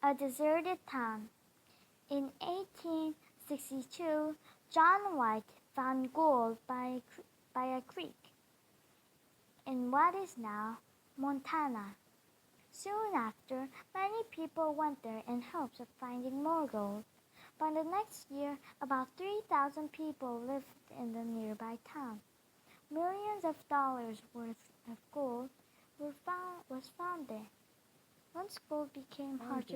A deserted town. In 1862, John White found gold by a creek in what is now Montana. Soon after, many people went there in hopes of finding more gold. By the next year, about 3,000 people lived in the nearby town. Millions of dollars worth of gold was found there. Once gold became hard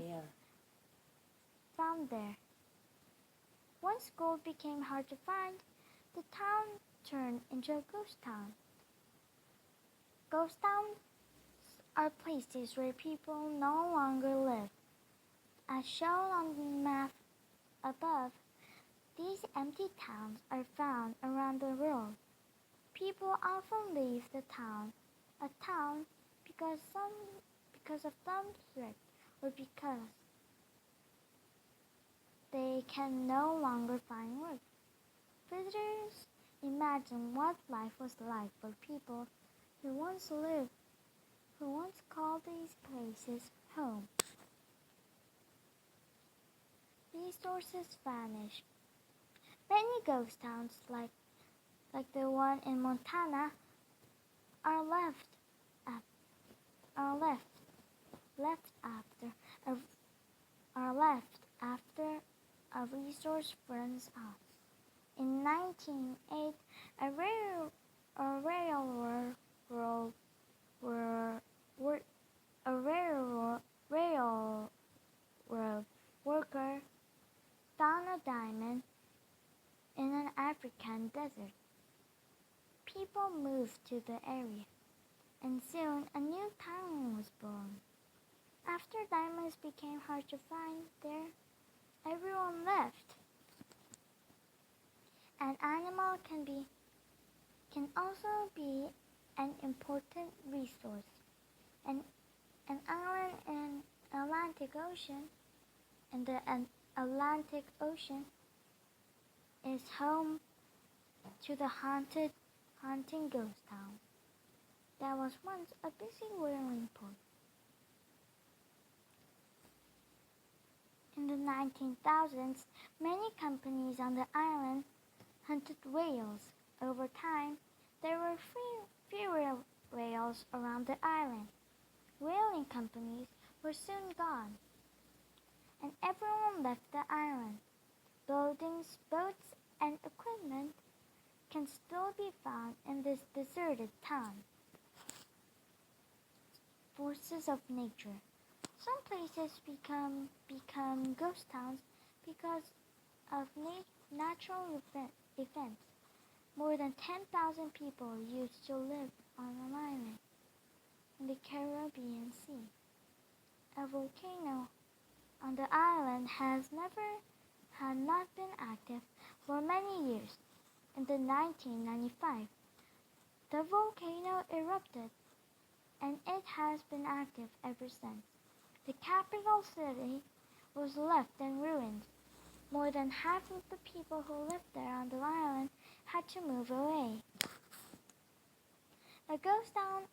to find, the town turned into a ghost town. Ghost towns are places where people no longer live. As shown on the map above, these empty towns are found around the world. People often leave a town because of some threat or because they can no longer find work. Visitors imagine what life was like for people who once called these places home. Resources vanish. Many ghost towns like the one in Montana are left after a resource runs out. In 1908, a railroad worker found a diamond in an African desert. People moved to the area, and soon a new town was born. After diamonds became hard to find there, everyone left. An animal can also be an important resource. An island in the Atlantic Ocean is home to the haunting ghost town that was once a busy whaling port. In the 19,000s, many companies on the island hunted whales. Over time, there were fewer whales around the island. Whaling companies were soon gone, and everyone left the island. Buildings, boats, and equipment can still be found in this deserted town. Forces of nature. Some places become ghost towns because of natural events. More than 10,000 people used to live on an island in the Caribbean Sea. A volcano on the island had not been active for many years. In 1995, the volcano erupted, and it has been active ever since. The capital city was left in ruins. More than half of the people who lived there on the island had to move away. A ghost town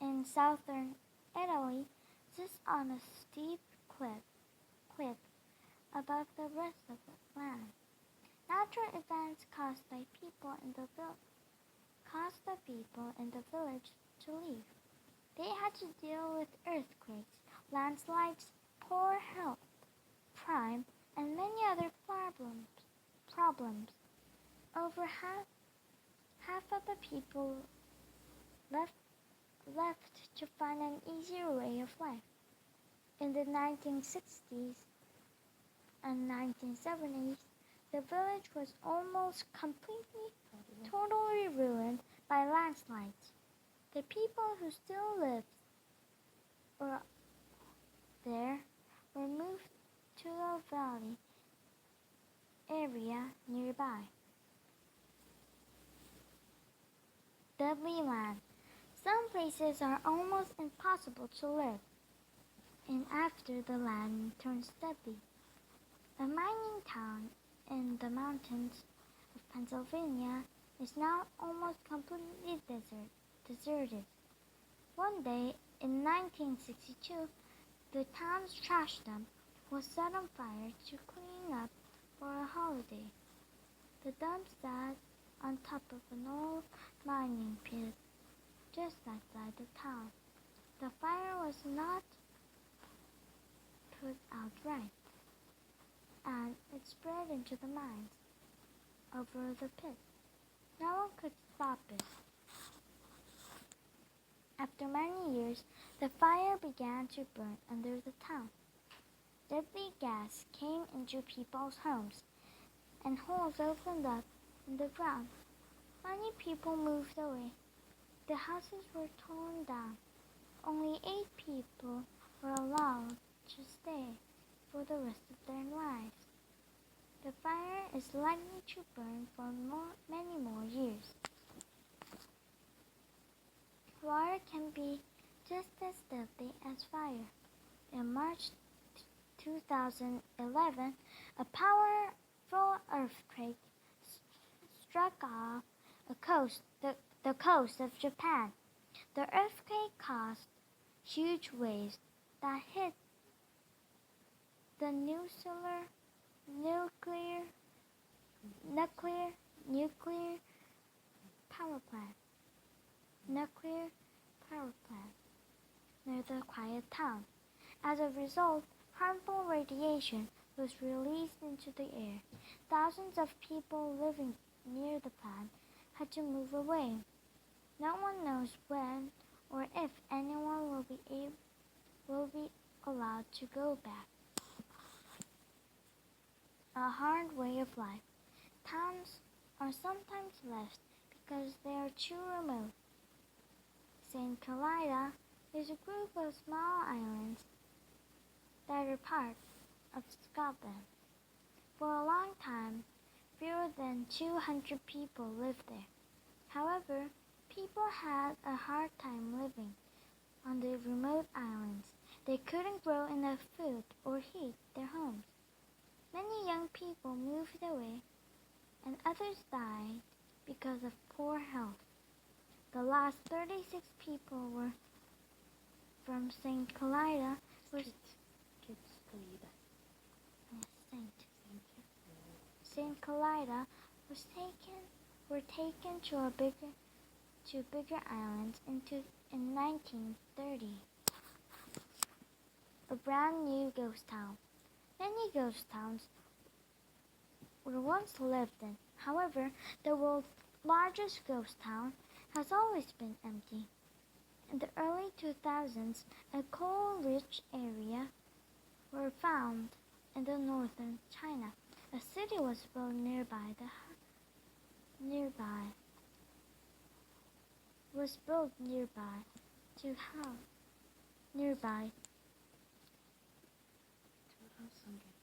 in southern Italy sits on a steep cliff above the rest of the land. Natural events caused the people in the village to leave. They had to deal with earthquakes, landslides, poor health, crime, and many other problems. Over half of the people left to find an easier way of life. In the 1960s and 1970s, the village was almost totally ruined by landslides. The people who still lived there were moved to a valley area nearby. Deadly land. Some places are almost impossible to live in after the land turns deadly. A mining town in the mountains of Pennsylvania is now almost completely deserted. One day in 1962, The town's trash dump was set on fire to clean up for a holiday. The dump sat on top of an old mining pit just outside the town. The fire was not put out right, and it spread into the mines over the pit. No one could stop it. After many years, the fire began to burn under the town. Deadly gas came into people's homes, and holes opened up in the ground. Many people moved away. The houses were torn down. Only 8 people were allowed to stay for the rest of their lives. The fire is likely to burn for many more years. Water can be just as deadly as fire. In March 2011, a powerful earthquake struck off the coast of Japan. The earthquake caused huge waves that hit the nuclear power plant near the quiet town. As a result, harmful radiation was released into the air. Thousands of people living near the plant had to move away. No one knows when or if anyone will be allowed to go back. A hard way of life. Towns are sometimes left because they are too remote. St. Kilida is a group of small islands that are part of Scotland. For a long time, fewer than 200 people lived there. However, people had a hard time living on the remote islands. They couldn't grow enough food or heat their homes. Many young people moved away, and others died because of poor health. The last 36 people were from St. Kilida St. Kilida were taken to bigger islands in 1930. A brand new ghost town. Many ghost towns were once lived in. However, the world's largest ghost town has always been empty. In the early 2000s, a coal-rich area were found in the northern China. A city was built nearby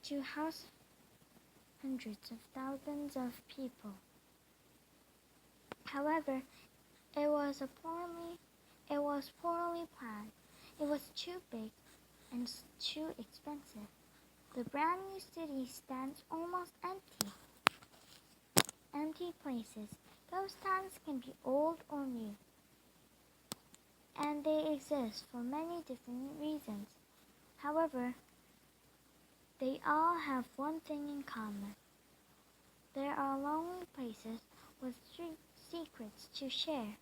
to house hundreds of thousands of people. However, it was poorly planned. It was too big and too expensive. The brand new city stands almost empty. Empty places. Those towns can be old or new, and they exist for many different reasons. However, they all have one thing in common. There are lonely places with secrets to share.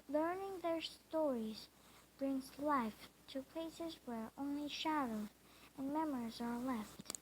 Learning their stories brings life to places where only shadows and memories are left.